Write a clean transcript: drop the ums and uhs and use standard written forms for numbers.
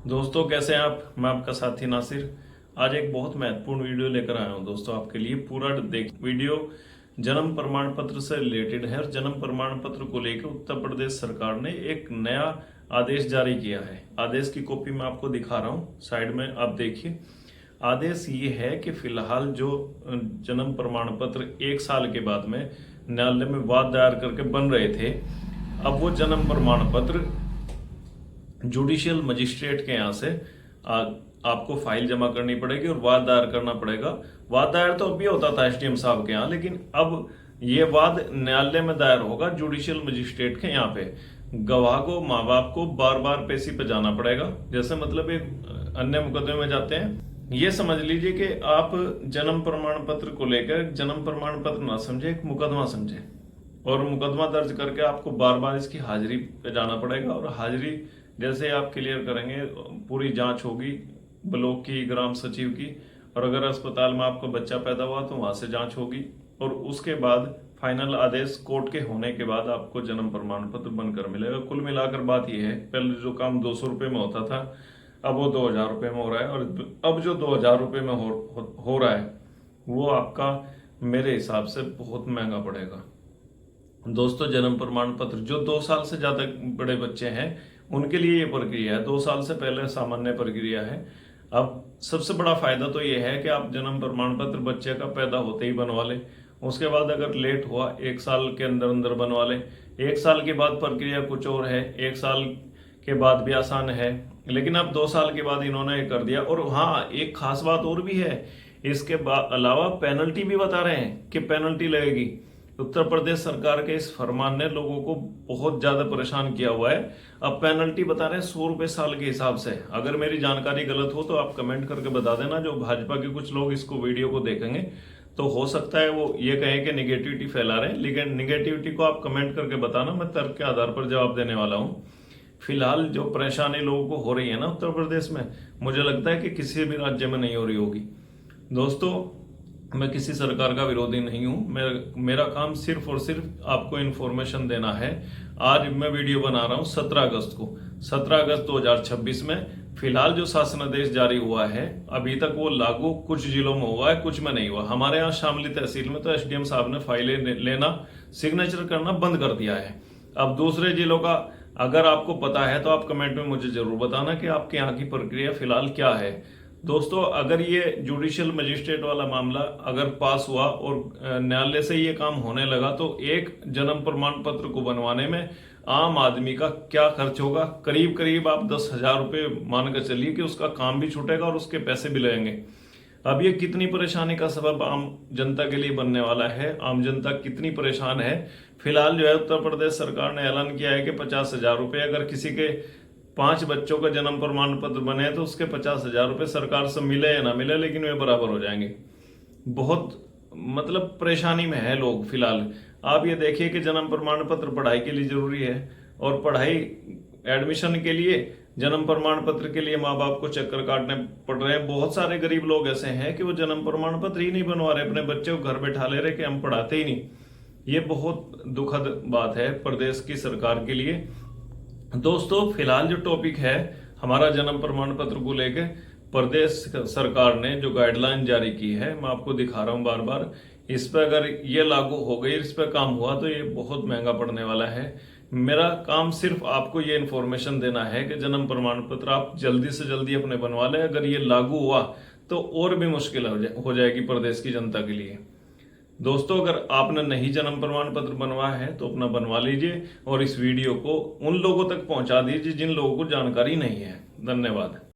दोस्तों कैसे हैं आप। मैं आपका साथी नासिर आज एक बहुत महत्वपूर्ण वीडियो लेकर आया हूं दोस्तों आपके लिए। पूरा देख वीडियो जन्म प्रमाण पत्र से रिलेटेड है। जन्म प्रमाण पत्र को लेकर उत्तर प्रदेश सरकार ने एक नया आदेश जारी किया है। आदेश की कॉपी मैं आपको दिखा रहा हूं, साइड में आप देखिए। आदेश ये है कि फिलहाल जो जन्म प्रमाण पत्र 1 साल के बाद में न्यायालय में वाद दायर करके बन रहे थे, अब वो जन्म प्रमाण पत्र जुडिशियल मजिस्ट्रेट के यहाँ से आपको फाइल जमा करनी पड़ेगी और वाद दायर करना पड़ेगा। वाद दायर तो अभी होता था एसडीएम साहब के यहाँ, लेकिन अब ये वाद न्यायालय में दायर होगा जुडिशियल मजिस्ट्रेट के यहाँ पे। गवाह को, माँ बाप को बार बार पेशी पे जाना पड़ेगा, जैसे मतलब एक अन्य मुकदमे में जाते हैं। ये समझ लीजिए कि आप जन्म प्रमाण पत्र को लेकर जन्म प्रमाण पत्र ना समझे, एक मुकदमा समझे, और मुकदमा दर्ज करके आपको बार बार इसकी हाजिरी पे जाना पड़ेगा। और हाजिरी जैसे आप क्लियर करेंगे, पूरी जांच होगी ब्लॉक की, ग्राम सचिव की, और अगर अस्पताल में आपका बच्चा पैदा हुआ तो वहां से जांच होगी, और उसके बाद फाइनल आदेश कोर्ट के होने के बाद आपको जन्म प्रमाण पत्र बनकर मिलेगा। कुल मिलाकर बात यह है, पहले जो काम 200 रुपये में होता था अब वो 2000 रुपये में हो रहा है, और अब जो 2000 रुपये में हो रहा है वो आपका मेरे हिसाब से बहुत महंगा पड़ेगा। दोस्तों जन्म प्रमाण पत्र जो 2 साल से ज्यादा बड़े बच्चे हैं उनके लिए ये प्रक्रिया है, 2 साल से पहले सामान्य प्रक्रिया है। अब सबसे बड़ा फायदा तो ये है कि आप जन्म प्रमाण पत्र बच्चे का पैदा होते ही बनवा लें, उसके बाद अगर लेट हुआ 1 साल के अंदर अंदर बनवा लें। 1 साल के बाद प्रक्रिया कुछ और है, 1 साल के बाद भी आसान है, लेकिन अब 2 साल के बाद इन्होंने ये कर दिया। और हाँ, एक खास बात और भी है, इसके अलावा पेनल्टी भी बता रहे हैं कि पेनल्टी लगेगी। उत्तर प्रदेश सरकार के इस फरमान ने लोगों को बहुत ज्यादा परेशान किया हुआ है। अब पेनल्टी बता रहे हैं 100 रुपए साल के हिसाब से। अगर मेरी जानकारी गलत हो तो आप कमेंट करके बता देना। जो भाजपा के कुछ लोग इसको वीडियो को देखेंगे तो हो सकता है वो ये कहें कि निगेटिविटी फैला रहे हैं, लेकिन निगेटिविटी को आप कमेंट करके बताना, मैं तर्क के आधार पर जवाब देने वाला हूँ। फिलहाल जो परेशानी लोगों को हो रही है ना उत्तर प्रदेश में, मुझे लगता है कि किसी भी राज्य में नहीं हो रही होगी। दोस्तों मैं किसी सरकार का विरोधी नहीं हूं, मेरा काम सिर्फ और सिर्फ आपको इन्फॉर्मेशन देना है। आज मैं वीडियो बना रहा हूं 17 अगस्त को, 17 अगस्त 2026 में। फिलहाल जो शासनादेश जारी हुआ है अभी तक वो लागू कुछ जिलों में हुआ है, कुछ में नहीं हुआ। हमारे यहाँ शामली तहसील में तो एसडीएम साहब ने फाइलें लेना, सिग्नेचर करना बंद कर दिया है। अब दूसरे जिलों का अगर आपको पता है तो आप कमेंट में मुझे जरूर बताना कि आपके यहाँ की प्रक्रिया फिलहाल क्या है। दोस्तों अगर ये जुडिशियल मजिस्ट्रेट वाला मामला अगर पास हुआ और न्यायालय से ये काम होने लगा तो एक जन्म प्रमाण पत्र को बनवाने में आम आदमी का क्या खर्च होगा, करीब करीब आप 10,000 रुपये मान कर चलिए कि उसका काम भी छूटेगा और उसके पैसे भी लगेंगे। अब ये कितनी परेशानी का सबब आम जनता के लिए बनने वाला है, आम जनता कितनी परेशान है। फिलहाल जो है उत्तर प्रदेश सरकार ने ऐलान किया है कि 50,000 रुपये, अगर किसी के 5 बच्चों का जन्म प्रमाण पत्र बने तो उसके 50,000 रुपये सरकार से मिले या ना मिले, लेकिन वे बराबर हो जाएंगे। बहुत मतलब परेशानी में है लोग फिलहाल। आप ये देखिए कि जन्म प्रमाण पत्र पढ़ाई के लिए जरूरी है, और पढ़ाई एडमिशन के लिए जन्म प्रमाण पत्र के लिए माँ बाप को चक्कर काटने पड़ रहे हैं। बहुत सारे गरीब लोग ऐसे हैं कि वो जन्म प्रमाण पत्र ही नहीं बनवा रहे, अपने बच्चे को घर बैठा ले रहे कि हम पढ़ाते ही नहीं। ये बहुत दुखद बात है प्रदेश की सरकार के लिए। दोस्तों फिलहाल जो टॉपिक है हमारा जन्म प्रमाण पत्र को लेकर, प्रदेश सरकार ने जो गाइडलाइन जारी की है मैं आपको दिखा रहा हूं बार बार। इस पर अगर ये लागू हो गई, इस पर काम हुआ तो ये बहुत महंगा पड़ने वाला है। मेरा काम सिर्फ आपको ये इन्फॉर्मेशन देना है कि जन्म प्रमाण पत्र आप जल्दी से जल्दी अपने बनवा लें। अगर ये लागू हुआ तो और भी मुश्किल हो जाएगी प्रदेश की जनता के लिए। दोस्तों अगर आपने नहीं जन्म प्रमाण पत्र बनवाया है तो अपना बनवा लीजिए, और इस वीडियो को उन लोगों तक पहुंचा दीजिए जिन लोगों को जानकारी नहीं है। धन्यवाद।